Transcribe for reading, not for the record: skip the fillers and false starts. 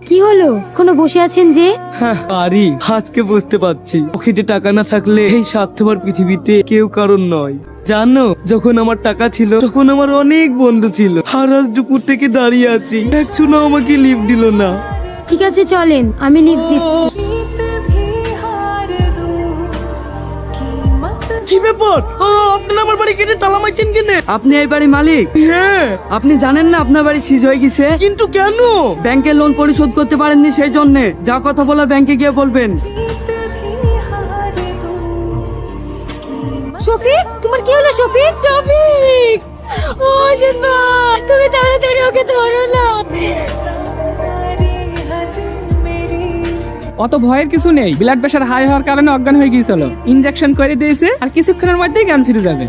কি হলো, কোনো বসে আছেন যে? পারি, আজকে বুঝতে পারছি পকেটে টাকা না থাকলে এই স্বার্থপর পৃথিবীতে কেউ কারণ নয়। জানো, যখন আমার টাকা ছিল তখন আমার অনেক বন্ধু ছিল, আর আজ দুপুর থেকে দাঁড়িয়ে আছি, একজনও আমাকে লিফট দিল না। ঠিক আছে চলেন, আমি লিফট দিচ্ছি। কি ব্যাপার, আপনি আমার বাড়ি কেটে তালা মারছেন কেন? আপনি এই বাড়ির মালিক? হ্যাঁ। আপনি জানেন না আপনার বাড়ি সিজ হয়ে গেছে? কিন্তু কেন? ব্যাংকের লোন পরিশোধ করতে পারেননি, সেই জন্য যা কথা বলার ব্যাংকে গিয়ে বলবেন। শফিক, তোমার কি হলো শফিক? শফিক, ও সিন্ধু, তুমি তাড়াতাড়ি ওকে ধরো না। অত ভয়ের কিছু নেই, ব্লাড প্রেশার হাই হওয়ার কারণে অজ্ঞান হয়ে গিয়েছিল, ইনজেকশন করে দিয়েছে আর কিছুক্ষণের মধ্যেই জ্ঞান ফিরে যাবে।